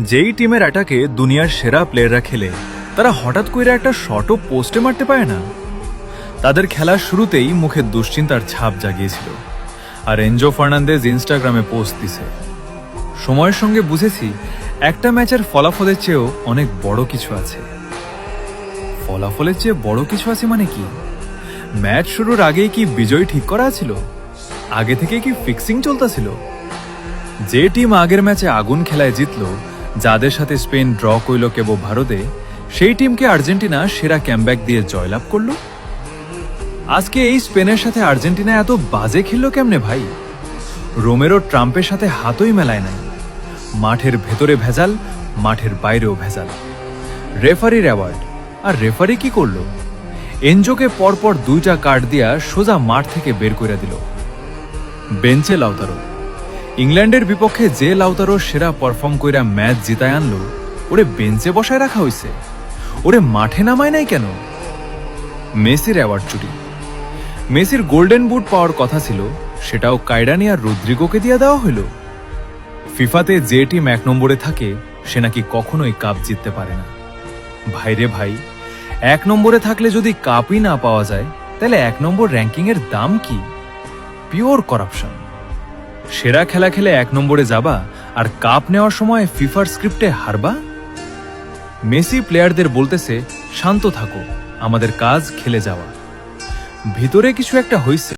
যেই টিমের অ্যাটাকে দুনিয়ার সেরা প্লেয়াররা খেলে তারা হঠাৎ করে একটা শটও পোস্টে মারতে পারে না। তাদের খেলার শুরুতেই মুখে দুশ্চিন্তার ছাপ জাগিয়েছিল, আর এনজো ফার্নান্দেজ ইনস্টাগ্রামে পোস্ট দিছে। সময়ের সঙ্গে বুঝেছি একটা ম্যাচের ফলাফলের চেয়েও অনেক বড় কিছু আছে। ফলাফলের চেয়ে বড় কিছু আছে মানে কি? ম্যাচ শুরুর আগেই কি বিজয় ঠিক করা ছিল? আগে থেকে কি ফিক্সিং চলতেছিল? যে টিম আগের ম্যাচে আগুন খেলায় জিতল, যাদের সাথে স্পেন ড্র করল কেবল ভারতে, সেই টিমকে আর্জেন্টিনা সেরা ক্যামব্যাক দিয়ে জয়লাভ করল। আজকে এই স্পেনের সাথে আর্জেন্টিনা এত বাজে খেলল কেমনে ভাই? রোমেরো ট্রাম্পের সাথে হাতই মেলায় নাই। মাঠের ভেতরে ভেজাল, মাঠের বাইরেও ভেজাল। রেফারির অ্যাওয়ার্ড, আর রেফারি কি করলো? এনজোকে পরপর 2টা কার্ড দিয়া সোজা মাঠ থেকে বের করে দিল। বেঞ্চে লাউতারো, ইংল্যান্ডের বিপক্ষে যে লাউতারো সেরা পারফর্ম কইরা ম্যাচ জিতায় আনলো, ওরে বেঞ্চে বসায় রাখা হইছে, ওরে মাঠে নামায় নাই কেন? মেসির অ্যাওয়ার্ড চুরি। মেসির গোল্ডেন বুট পাওয়ার কথা ছিল, সেটাও কাইরানি আর রদ্রিগোকে দিয়ে দেওয়া হইল। ফিফাতে যে টিম 1 নম্বরে থাকে সে নাকি কখনোই কাপ জিততে পারে না। ভাইরে ভাই, 1 নম্বরে থাকলে যদি কাপই না পাওয়া যায়, তাহলে 1 নম্বর র্যাঙ্কিং এর দাম কি? Pure corruption. সেরা খেলা খেলে 1 নম্বরে যাবা, আর কাপ নেওয়ার সময় ফিফার স্ক্রিপ্টে হারবা। মেসি প্লেয়ারদের বলতেছে, শান্ত থাকো, আমাদের কাজ খেলে যাওয়া। ভিতরে কিছু একটা হইছে।